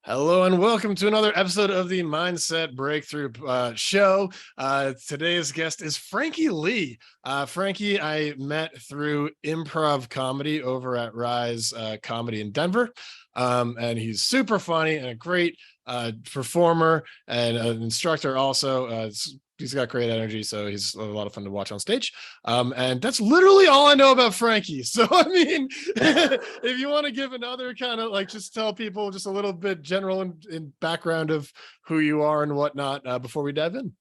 Hello and welcome to another episode of the Mindset Breakthrough Show. Today's guest is Frankie Lee. Frankie, I met through improv comedy over at Rise Comedy in Denver. And he's super funny and a great performer and an instructor also. He's got great energy, so he's a lot of fun to watch on stage. And that's literally all I know about Frankie. So, I mean, if you want to give another kind of just tell people just a little bit general in background of who you are and whatnot before we dive in.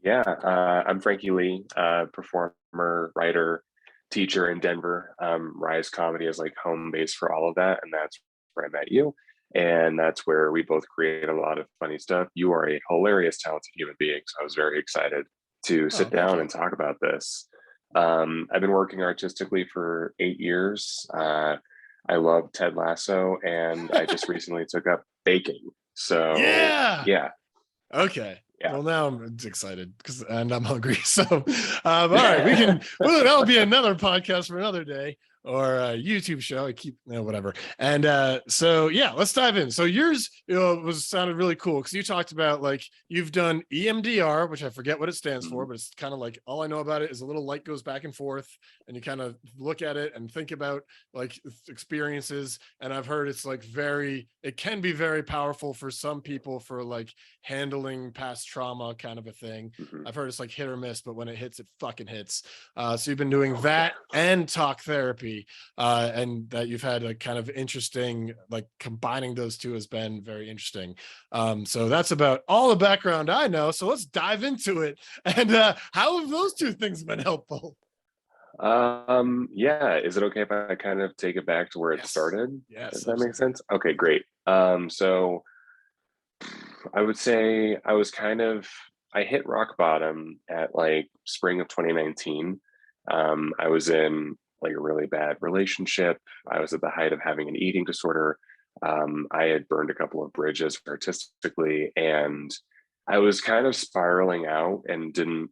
Yeah, I'm Frankie Lee, performer, writer, teacher in Denver. Rise Comedy is like home base for all of that, and that's where I met you. And that's where we both create a lot of funny stuff. You are a hilarious, talented human being, so I was very excited to sit down and talk about this. I've been working artistically for 8 years. I love Ted Lasso, and I just recently took up baking. So yeah. Okay. Yeah. Well, now I'm excited and I'm hungry. So, all right, that'll be another podcast for another day or a YouTube show. I keep, whatever. And so, yeah, let's dive in. So yours, sounded really cool because you talked about you've done EMDR, which I forget what it stands for, but it's kind of like all I know about it is a little light goes back and forth and you kind of look at it and think about experiences. And I've heard it's it can be very powerful for some people for handling past trauma kind of a thing. I've heard it's hit or miss, but when it hits, it fucking hits. So you've been doing that and talk therapy, and that you've had a kind of interesting, combining those two has been very interesting. So that's about all the background I know. So let's dive into it. And how have those two things been helpful? Yeah, is it okay if I kind of take it back to where it started? Yes, does that make sense? Okay, great. So I would say I hit rock bottom at spring of 2019. I was in a really bad relationship. I was at the height of having an eating disorder. I had burned a couple of bridges artistically, and I was kind of spiraling out and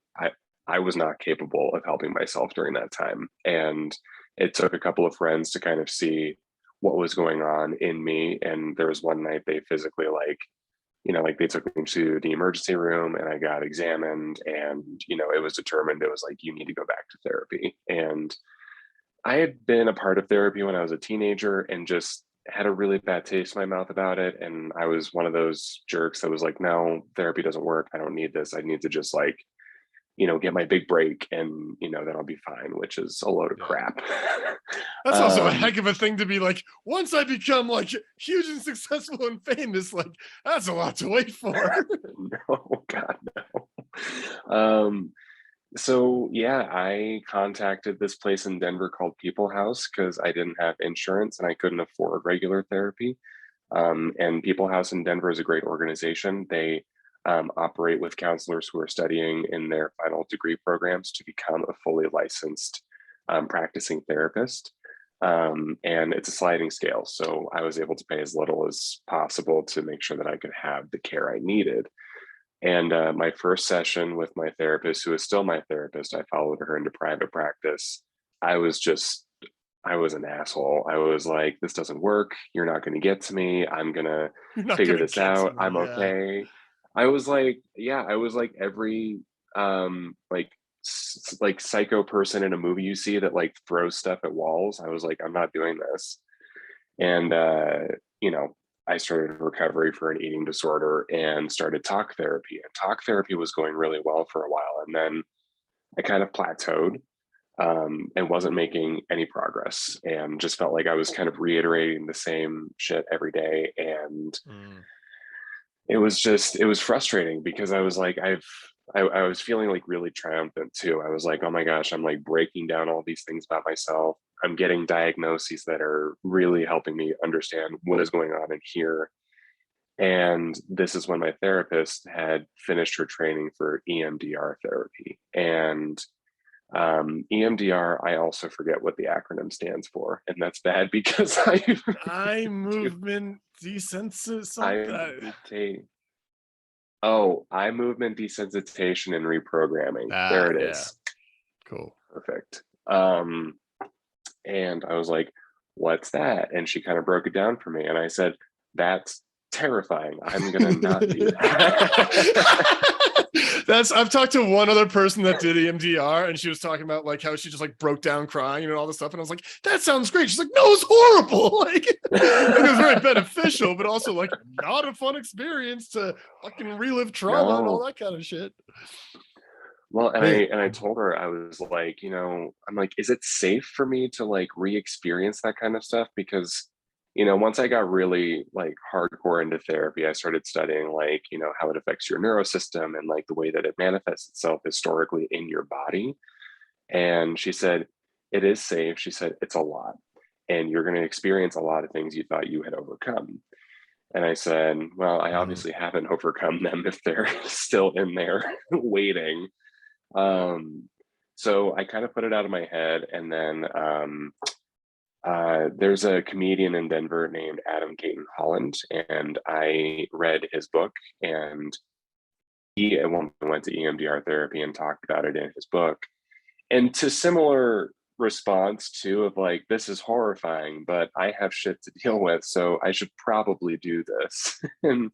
I was not capable of helping myself during that time. And it took a couple of friends to kind of see what was going on in me. And there was one night they physically they took me to the emergency room and I got examined, and it was determined, it was you need to go back to therapy. And I had been a part of therapy when I was a teenager and just had a really bad taste in my mouth about it. And I was one of those jerks that was like, no, therapy doesn't work. I don't need this. I need to just get my big break and then I'll be fine, which is a load of crap. That's also a heck of a thing to be once I become huge and successful and famous, that's a lot to wait for. No, God, no. So yeah, I contacted this place in Denver called People House because I didn't have insurance and I couldn't afford regular therapy. And People House in Denver is a great organization. They operate with counselors who are studying in their final degree programs to become a fully licensed practicing therapist. And it's a sliding scale. So I was able to pay as little as possible to make sure that I could have the care I needed. And my first session with my therapist, who is still my therapist, I followed her into private practice. I was an asshole. I was like, this doesn't work. You're not going to get to me. I'm going to figure this out. I'm okay. I was like every psycho person in a movie you see that throws stuff at walls. I was like, I'm not doing this. And I started recovery for an eating disorder and started talk therapy. And talk therapy was going really well for a while. And then I kind of plateaued and wasn't making any progress and just felt like I was kind of reiterating the same shit every day. And it was frustrating because I was like, I was feeling really triumphant too. I was like, oh my gosh, I'm breaking down all these things about myself. I'm getting diagnoses that are really helping me understand what is going on in here. And this is when my therapist had finished her training for EMDR therapy. And EMDR, I also forget what the acronym stands for, and that's bad because eye movement desensitization. Eye movement desensitization and reprogramming. There it is. Cool. Perfect. And I was like, what's that? And she kind of broke it down for me. And I said, that's terrifying. I'm gonna not do that. I've talked to one other person that did EMDR, and she was talking about like how she just like broke down crying and all this stuff. And I was like, that sounds great. She's like, no, it's horrible. Like, it was very beneficial, but also like not a fun experience to fucking relive trauma and all that kind of shit. Well, and I told her, I was like, I'm like, is it safe for me to like re-experience that kind of stuff? Because, once I got really like hardcore into therapy, I started studying like, how it affects your neurosystem and like the way that it manifests itself historically in your body. And she said, it is safe. She said, it's a lot. And you're going to experience a lot of things you thought you had overcome. And I said, well, I obviously haven't overcome them if they're still in there waiting. So I kind of put it out of my head, and then there's a comedian in Denver named Adam Caton Holland, and I read his book, and he at one point went to EMDR therapy and talked about it in his book, and to similar response too of like, this is horrifying, but I have shit to deal with, so I should probably do this. And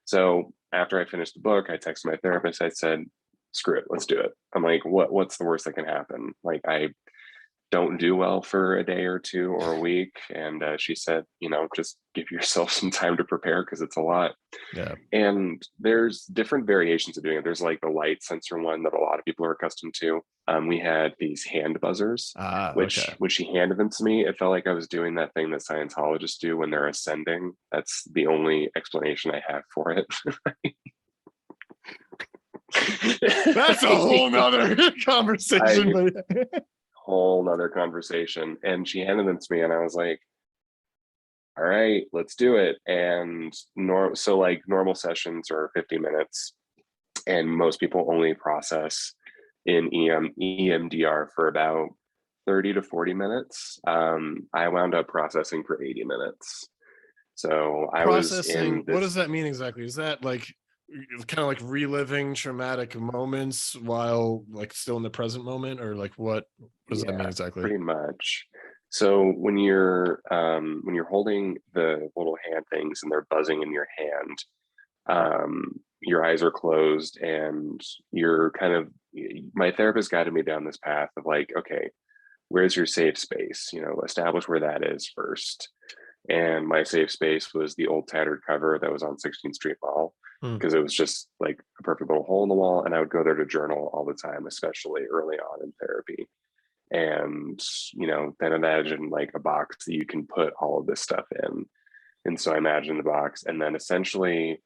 so after I finished the book, I texted my therapist. I said, screw it, let's do it. I'm like, what's the worst that can happen? Like, I don't do well for a day or two or a week. And she said, just give yourself some time to prepare because it's a lot. Yeah. And there's different variations of doing it. There's like the light sensor one that a lot of people are accustomed to. We had these hand buzzers, which when she handed them to me, it felt like I was doing that thing that Scientologists do when they're ascending. That's the only explanation I have for it. That's a whole nother conversation. Whole nother conversation. And she handed them to me, and I was like, all right, let's do it. And so like normal sessions are 50 minutes, and most people only process in EMDR for about 30 to 40 minutes. I wound up processing for 80 minutes. So I was in this. What does that mean exactly? Is that like kind of like reliving traumatic moments while like still in the present moment, or like what does that mean exactly? Pretty much. So when you're holding the little hand things and they're buzzing in your hand, your eyes are closed and you're kind of, my therapist guided me down this path of like, okay, where's your safe space? Establish where that is first. And my safe space was the old tattered cover that was on 16th Street Mall, because it was just like a perfect little hole in the wall. And I would go there to journal all the time, especially early on in therapy. And, then imagine like a box that you can put all of this stuff in. And so I imagined the box. And then essentially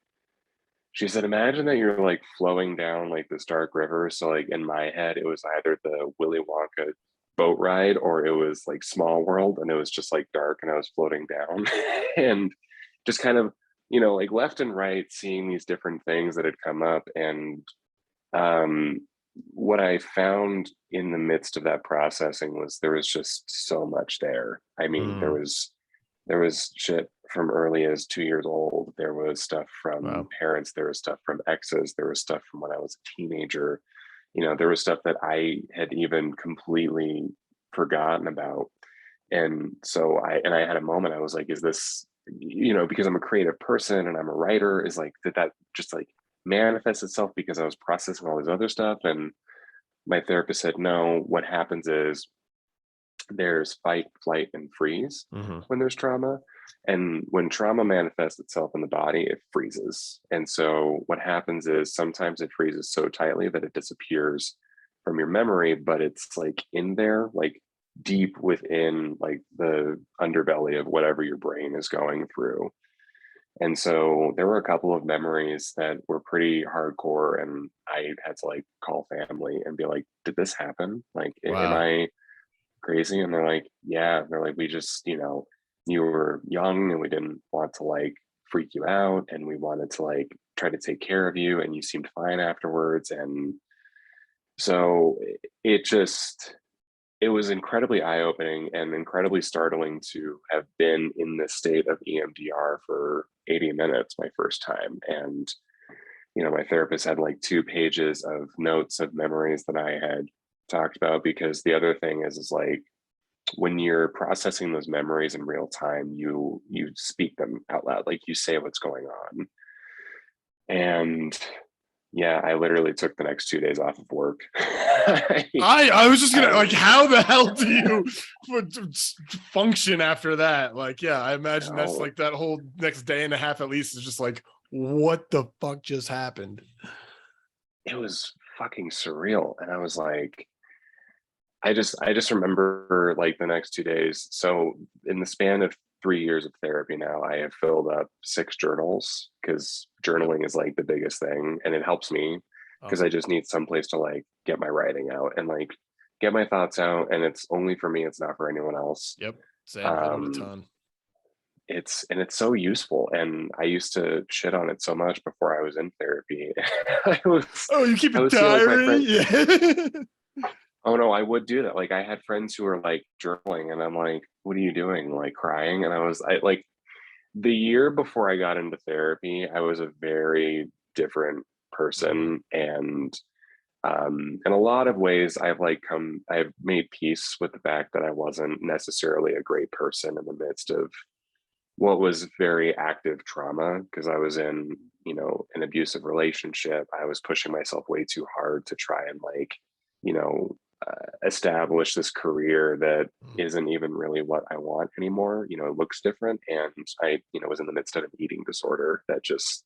she said, imagine that you're like flowing down like this dark river. So like in my head, it was either the Willy Wonka boat ride or it was like Small World, and it was just like dark and I was floating down and just kind of, like left and right, seeing these different things that had come up. And what I found in the midst of that processing was there was just so much there. I mean, there was shit from early as 2 years old. There was stuff from parents. There was stuff from exes. There was stuff from when I was a teenager. There was stuff that I had even completely forgotten about. And so I had a moment, I was like, is this, because I'm a creative person and I'm a writer, is like, did that just like manifest itself because I was processing all this other stuff? And my therapist said, no, what happens is there's fight, flight, and freeze when there's trauma. And when trauma manifests itself in the body, it freezes. And so what happens is sometimes it freezes so tightly that it disappears from your memory, but it's like in there, like deep within like the underbelly of whatever your brain is going through. And so there were a couple of memories that were pretty hardcore, and I had to like call family and be like, did this happen? Like, am I crazy? And they're like, yeah. They're like, we just, you were young and we didn't want to like freak you out, and we wanted to like try to take care of you, and you seemed fine afterwards. And so it was incredibly eye-opening and incredibly startling to have been in this state of EMDR for 80 minutes my first time. And my therapist had like 2 pages of notes of memories that I had talked about, because the other thing is like when you're processing those memories in real time, you speak them out loud, like you say what's going on. And yeah, I literally took the next 2 days off of work. I was just gonna like, how the hell do you function after that? Like, yeah, I imagine that's like that whole next day and a half at least is just like, what the fuck just happened? It was fucking surreal. And I was like, I just remember like the next 2 days. So in the span of 3 years of therapy now, I have filled up 6 journals because journaling is like the biggest thing, and it helps me because I Awesome. just need some place to like get my writing out and like get my thoughts out. And it's only for me; it's not for anyone else. Yep. Same. I do it a Um, ton. it's so useful, and I used to shit on it so much before I was in therapy. I was Oh, you keep I a would see like my diary? friend. Yeah. Oh no, I would do that. Like I had friends who were like journaling, and I'm like, "What are you doing?" Like crying, and I like the year before I got into therapy, I was a very different Mhm. person, and in a lot of ways, I've made peace with the fact that I wasn't necessarily a great person in the midst of what was very active trauma because I was in, an abusive relationship. I was pushing myself way too hard to try and like, establish this career that Mhm. isn't even really what I want anymore. It looks different. And I, was in the midst of an eating disorder that just,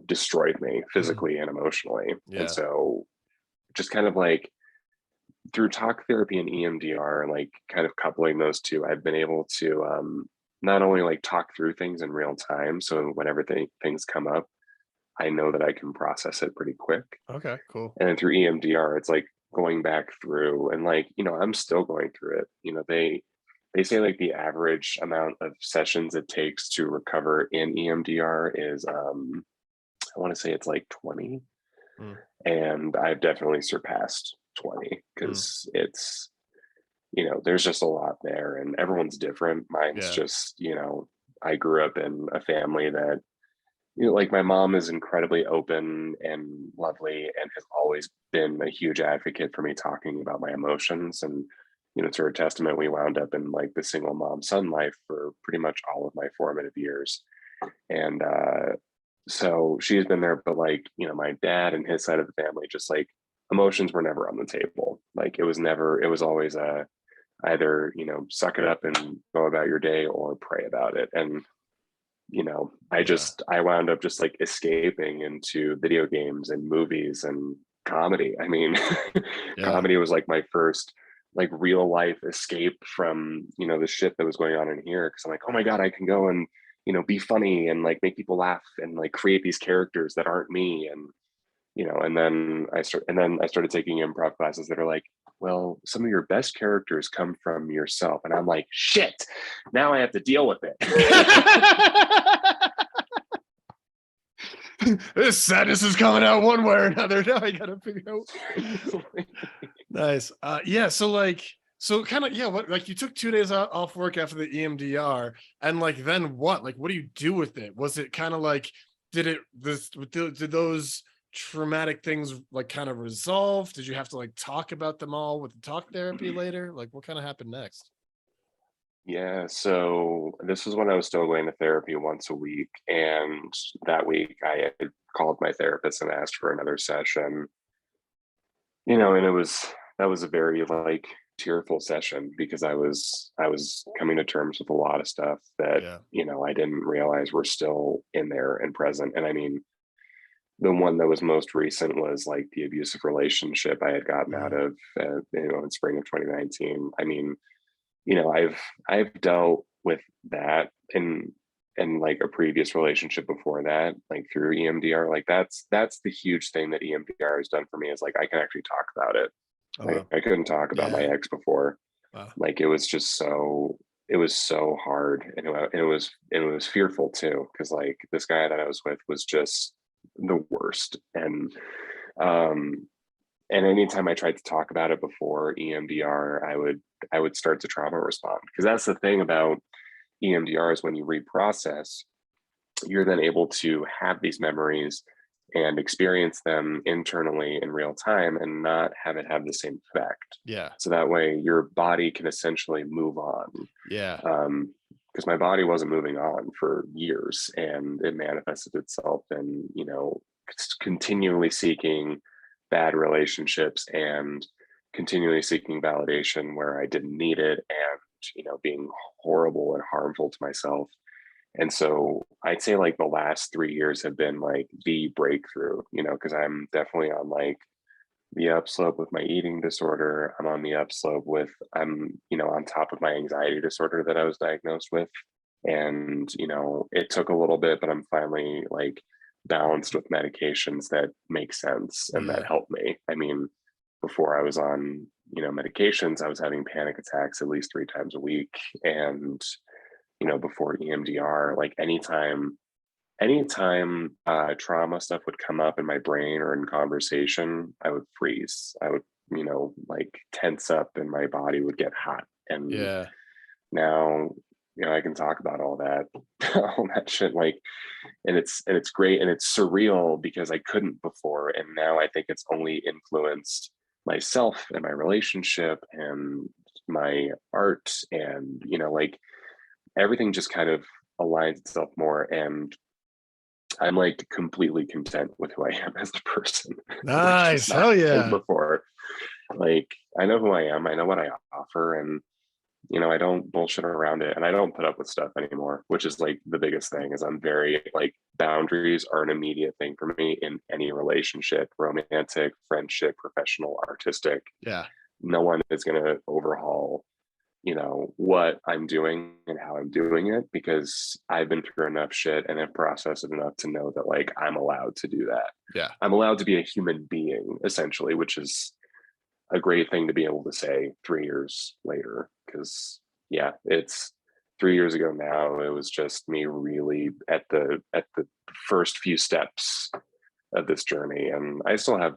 destroyed me Mhm. physically and emotionally. And Yeah. so just kind of like through talk therapy and EMDR, like kind of coupling those two, I've been able to not only like talk through things in real time. So whenever things come up, I know that I can process it pretty quick. Okay, cool. And then through EMDR, it's like going back through and like, I'm still going through it. They say like the average amount of sessions it takes to recover in EMDR is I want to say it's like 20. Mm. And I've definitely surpassed 20 Mm. because there's just a lot there and everyone's different. Mine's Yeah. just, I grew up in a family that, like my mom is incredibly open and lovely and has always been a huge advocate for me talking about my emotions. And, to her testament, we wound up in like the single mom son life for pretty much all of my formative years. And so she's been there, but like, my dad and his side of the family, just like emotions were never on the table. Like it was always either, suck it up and go about your day or pray about it. And, Yeah. I wound up just like escaping into video games and movies and comedy. I mean, Yeah. comedy was like my first like real life escape from, the shit that was going on in here. Cause I'm like, oh my God, I can go and, be funny and like make people laugh and like create these characters that aren't me. And, and then I started taking improv classes that are like, well, some of your best characters come from yourself. And I'm like, shit, now I have to deal with it. This sadness is coming out one way or another. Now I gotta figure out. Nice. Yeah. So like, so kind of, yeah. What like you took 2 days off work after the EMDR, and like then what? Like, what do you do with it? Was it kind of like, did those traumatic things like kind of resolve? Did you have to like talk about them all with the talk therapy later? Like, what kind of happened next? Yeah, so this was when I was still going to therapy once a week. And that week I had called my therapist and asked for another session, and that was a very like tearful session because I was coming to terms with a lot of stuff that, Yeah. I didn't realize were still in there and present. And I mean, the one that was most recent was like the abusive relationship I had gotten out Mm. of, in spring of 2019. I mean, I've dealt with that in like a previous relationship before that, like through EMDR. Like that's the huge thing that EMDR has done for me is like I can actually talk about it. Oh Like wow. I couldn't talk about my Yeah. ex before. Wow. Like it was so hard, and it was fearful too because like this guy that I was with was just the worst. Um and anytime I tried to talk about it before EMDR, I would start to trauma respond because that's the thing about EMDR is when you reprocess, you're then able to have these memories and experience them internally in real time and not have it have the same effect. Yeah. So that way your body can essentially move on. Yeah. Because my body wasn't moving on for years, and it manifested itself in, continually seeking bad relationships and continually seeking validation where I didn't need it, and, being horrible and harmful to myself. And so I'd say like the last 3 years have been like the breakthrough, because I'm definitely on like the upslope with my eating disorder. I'm on the upslope with, on top of my anxiety disorder that I was diagnosed with. And, it took a little bit, but I'm finally like balanced with medications that make sense and that Yeah. help me. I mean, before I was on, medications, I was having panic attacks at least 3 times a week. And, before EMDR, like anytime trauma stuff would come up in my brain or in conversation, I would freeze. I would, like tense up and my body would get hot. And Yeah. now, I can talk about all that, all that shit. Like, and it's great and it's surreal because I couldn't before. And now I think it's only influenced myself and my relationship and my art and, like everything just kind of aligns itself more. And I'm like completely content with who I am as a person, which is Nice. not Hell been yeah. before. Like I know who I am, I know what I offer, and I don't bullshit around it, and I don't put up with stuff anymore, which is like the biggest thing. Is I'm very like boundaries are an immediate thing for me in any relationship, romantic, friendship, professional, artistic. Yeah. No one is going to overhaul what I'm doing and how I'm doing it, because I've been through enough shit and have processed it enough to know that like I'm allowed to do that. Yeah. I'm allowed to be a human being essentially, which is a great thing to be able to say 3 years later. Because yeah, it's 3 years ago now. It was just me really at the first few steps of this journey, and I still have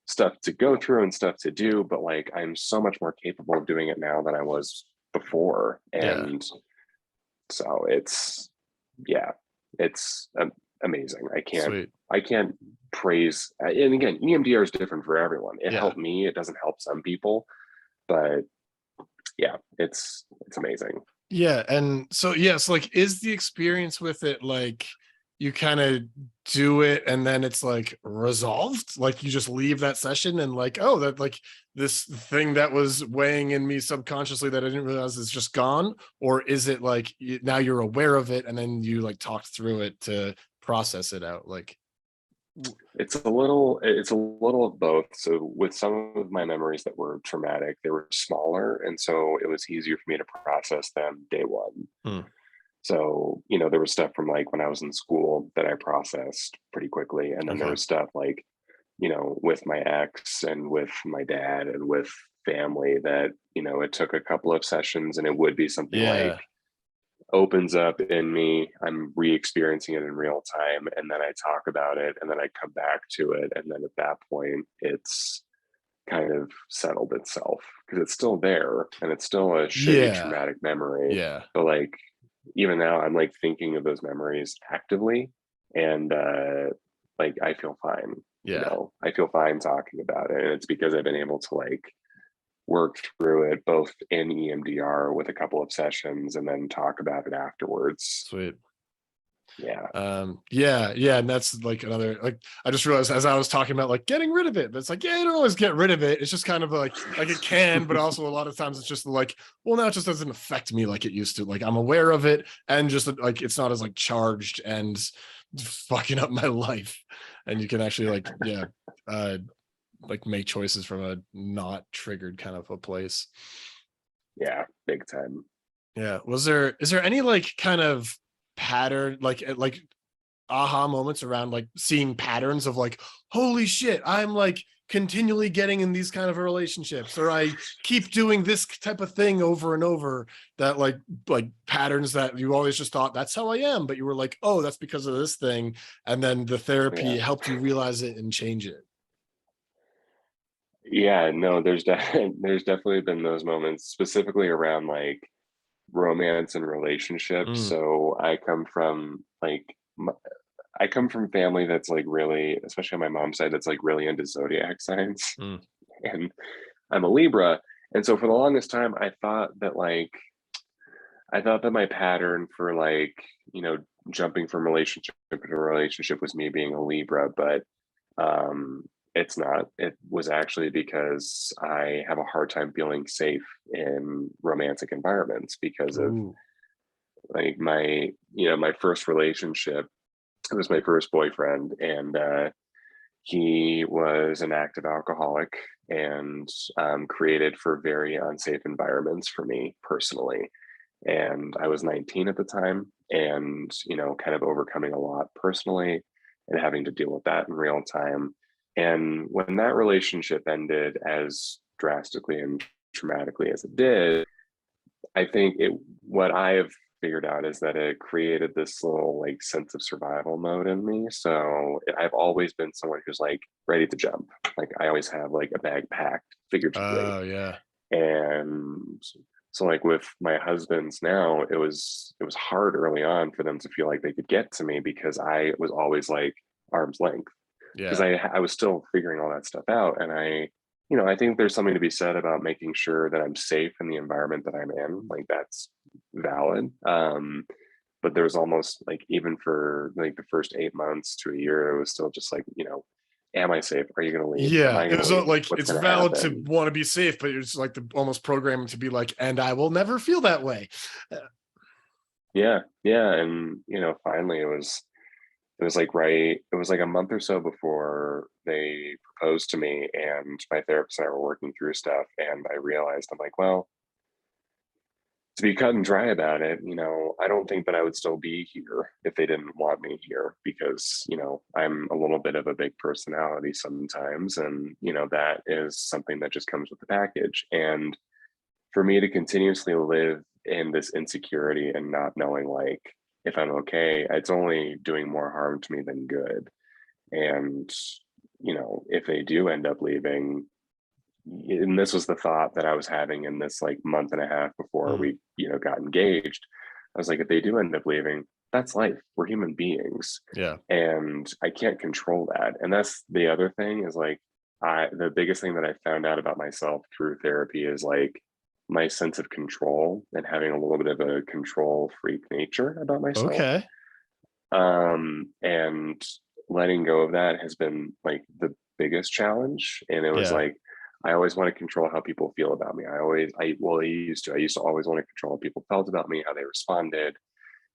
stuff to go through and stuff to do, but like I'm so much more capable of doing it now than I was before. Yeah. And so it's, yeah, it's amazing. Sweet. I can't praise, and again, EMDR is different for everyone. It Yeah. helped me, it doesn't help some people, but yeah, it's amazing. Yeah. And so, yes, like, is the experience with it like you kind of do it and then it's like resolved? Like you just leave that session and like, oh, that like this thing that was weighing in me subconsciously that I didn't realize is just gone? Or is it like now you're aware of it and then you like talked through it to process it out? Like, It's a little of both. So with some of my memories that were traumatic, they were smaller, and so it was easier for me to process them day one. hmm, So, there was stuff from like when I was in school that I processed pretty quickly. And then there okay. was stuff like, with my ex and with my dad and with family that, it took a couple of sessions, and it would be something like Yeah. opens up in me. I'm re-experiencing it in real time. And then I talk about it, and then I come back to it. And then at that point, it's kind of settled itself because it's still there and it's still a shitty Yeah. traumatic memory. Yeah. But like even now I'm like thinking of those memories actively, and like I feel fine. Yeah. I feel fine talking about it, and it's because I've been able to like work through it both in EMDR with a couple of sessions and then talk about it afterwards. Sweet. Yeah. Yeah, and that's like another, like I just realized as I was talking about like getting rid of it, but it's like, yeah, you don't always get rid of it. It's just kind of like it can, but also a lot of times it's just like, well, now it just doesn't affect me like it used to. Like I'm aware of it and just like it's not as like charged and fucking up my life. And you can actually like, yeah, like make choices from a not triggered kind of a place. Yeah, big time. Yeah. Is there any like kind of pattern, like aha moments around like seeing patterns of like, holy shit, I'm like continually getting in these kind of relationships, or I keep doing this type of thing over and over, that like patterns that you always just thought that's how I am, but you were like, oh, that's because of this thing. And then the Yeah. therapy helped you realize it and change it. Yeah, no, there's definitely been those moments specifically around like romance and relationships. Mm, So I come from like I come from a family that's like really, especially on my mom's side, that's like really into zodiac signs. Mm. And I'm a Libra. And so for the longest time, I thought that my pattern for like, you know, jumping from relationship to relationship was me being a Libra, but um it's not. It was actually because I have a hard time feeling safe in romantic environments because of Ooh. like my first relationship. It was my first boyfriend, and he was an active alcoholic and created for very unsafe environments for me personally. And I was 19 at the time, and kind of overcoming a lot personally and having to deal with that in real time. And when that relationship ended as drastically and traumatically as it did, I think what I have figured out is that it created this little like sense of survival mode in me. So I've always been someone who's like ready to jump. Like I always have like a bag packed figuratively. Oh yeah. And so like with my husbands now, it was hard early on for them to feel like they could get to me because I was always like arm's length because Yeah. I was still figuring all that stuff out. And I think there's something to be said about making sure that I'm safe in the environment that I'm in. Like that's valid. But there's almost like even for like the first 8 months to a year, it was still just like, am I safe? Are you going to leave? Am Yeah, I it going to was leave? like What's it's going to valid to happen? want to be safe, but it's like the almost programming to be like, and I will never feel that way. Yeah, yeah, and finally it was like a month or so before they proposed to me, and my therapist and I were working through stuff, and I realized I'm like, well, to be cut and dry about it, I don't think that I would still be here if they didn't want me here because, I'm a little bit of a big personality sometimes, and that is something that just comes with the package. And for me to continuously live in this insecurity and not knowing like if I'm okay, it's only doing more harm to me than good. And if they do end up leaving, and this was the thought that I was having in this like month and a half before Mm, we got engaged. I was like, if they do end up leaving, that's life. We're human beings, yeah. and I can't control that. And that's the other thing is like the biggest thing that I found out about myself through therapy is like my sense of control and having a little bit of a control freak nature about myself. Okay. And letting go of that has been like the biggest challenge. And it was Yeah. like I always want to control how people feel about me. I used to always want to control how people felt about me, how they responded,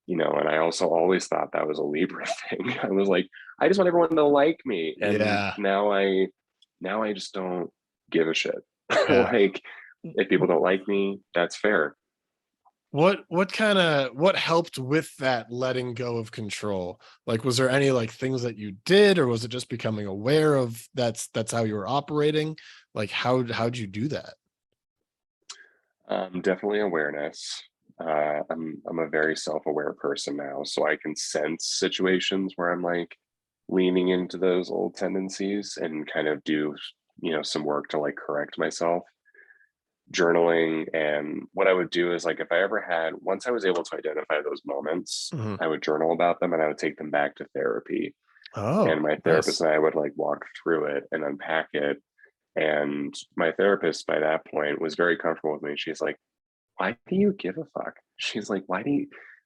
and I also always thought that was a Libra thing. I was like, I just want everyone to like me. And Yeah. now I just don't give a shit. Yeah. Like if people don't like me, that's fair. What helped with that letting go of control? Like, was there any like things that you did, or was it just becoming aware of that's how you were operating? Like, how'd you do that? Definitely awareness. I'm a very self-aware person now, so I can sense situations where I'm like leaning into those old tendencies and kind of do some work to like correct myself. Journaling, and what I would do is like if I ever had once I was able to identify those moments, Mhm. I would journal about them and I would take them back to therapy. And Oh, my therapist nice. and I would like walk through it and unpack it. And my therapist by that point was very comfortable with me. She's like, why do you give a fuck? She's like,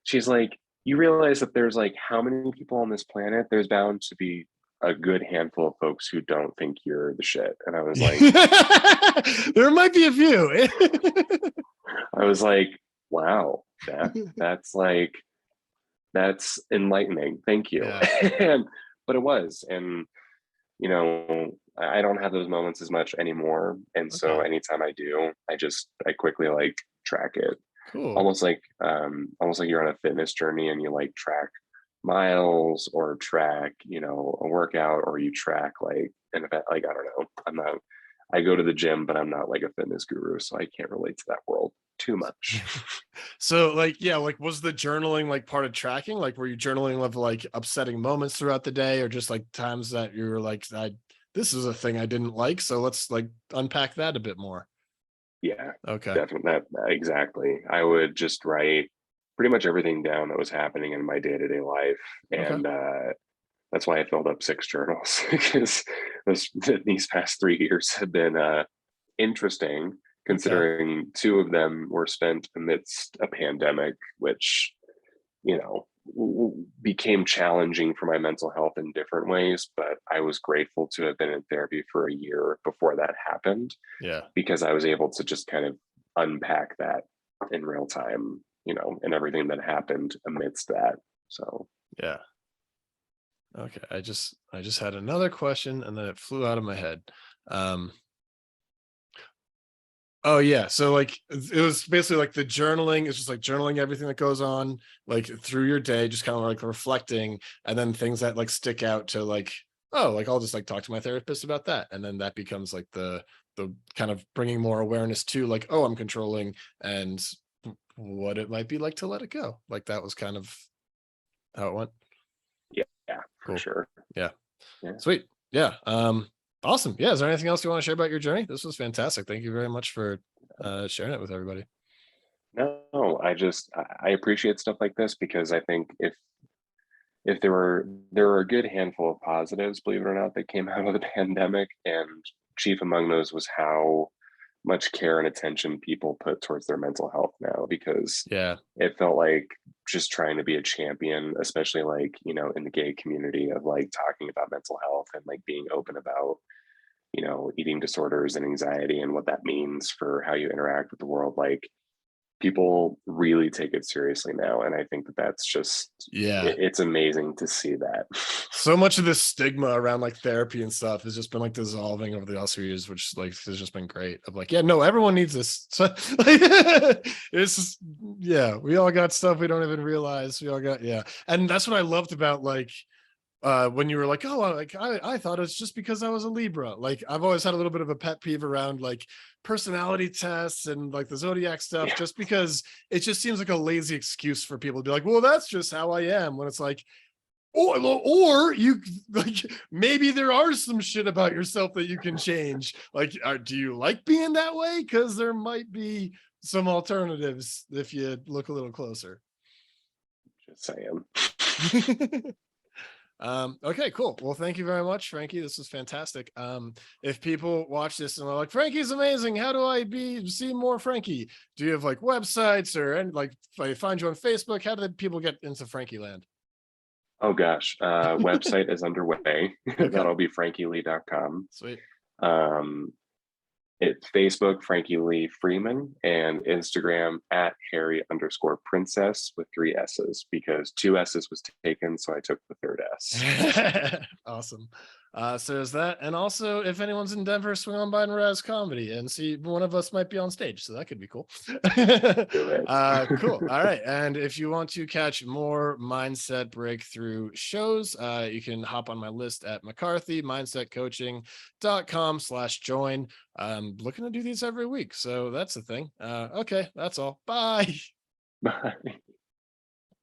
she's like, you realize that there's like how many people on this planet? There's bound to be a good handful of folks who don't think you're the shit. And There might be a few. I was like, wow, that's enlightening. Thank you. Yeah. and but it was, and I don't have those moments as much anymore. And so Okay. anytime I do, I quickly like track it. Cool. Almost like you're on a fitness journey and you like track miles or track a workout, or you track like an event. Like I don't know, I go to the gym, but I'm not like a fitness guru, so I can't relate to that world too much. So like, yeah, like was the journaling like part of tracking? Like were you journaling of like upsetting moments throughout the day, or just like times that you were like, this is a thing I didn't like, so let's like unpack that a bit more. Yeah, Okay. definitely. That exactly. I would just write pretty much everything down that was happening in my day-to-day life. Okay. And That's why I filled up 6 journals, because these past 3 years have been interesting, Okay. considering 2 of them were spent amidst a pandemic, which, you know, became challenging for my mental health in different ways. But I was grateful to have been in therapy for a year before that happened, Yeah. because I was able to just kind of unpack that in real time, and everything that happened amidst that. So Yeah. Okay. I just had another question and then it flew out of my head. Um, Oh yeah. So like it was basically like the journaling is just like journaling everything that goes on like through your day, just kind of like reflecting, and then things that like stick out to like, oh, like I'll just like talk to my therapist about that. And then that becomes like the kind of bringing more awareness to like, oh, I'm controlling and what it might be like to let it go. Like that was kind of how it went. yeah, for Cool. sure. Yeah. Yeah. Sweet. Yeah. Awesome. Yeah. Is there anything else you want to share about your journey? This was fantastic. Thank you very much for sharing it with everybody. No, I appreciate stuff like this, because I think if there were a good handful of positives, believe it or not, that came out of the pandemic, and chief among those was how much care and attention people put towards their mental health now, because Yeah. it felt like just trying to be a champion, especially like, in the gay community, of like talking about mental health and like being open about, eating disorders and anxiety and what that means for how you interact with the world. Like, people really take it seriously now, and I think that that's just Yeah. it's amazing to see that. So much of this stigma around like therapy and stuff has just been like dissolving over the last few years, which like has just been great. Of like, yeah, no, everyone needs this. So, like, it's just, yeah, we all got stuff we don't even realize. We all got, yeah. And that's what I loved about like when you were like, oh, like I thought it's just because I was a Libra. Like I've always had a little bit of a pet peeve around like personality tests and like the zodiac stuff, Yeah, just because it just seems like a lazy excuse for people to be like, well, that's just how I am. When it's like, or you like maybe there are some shit about yourself that you can change. Like, do you like being that way? Because there might be some alternatives if you look a little closer. just saying. Okay, cool. Well, thank you very much, Frankie. This was fantastic. If people watch this and they're like, Frankie's amazing, how do I see more Frankie? Do you have like websites or, and like if I find you on Facebook, how do people get into Frankie land? Oh gosh, website is underway. Okay, That'll be frankielee.com. sweet. um it's Facebook, Frankie Lee Freeman, and Instagram at Harry_princess with 3 S's, because 2 S's was taken, so I took the 3rd S. Awesome. So there's that. And also, if anyone's in Denver, swing on by and Raz Comedy and see one of us might be on stage. So that could be cool. Do it. Cool. All right. And if you want to catch more mindset breakthrough shows, you can hop on my list at mccarthy mindsetcoaching.com/join. I'm looking to do these every week. So that's the thing. Okay. That's all. Bye. Bye.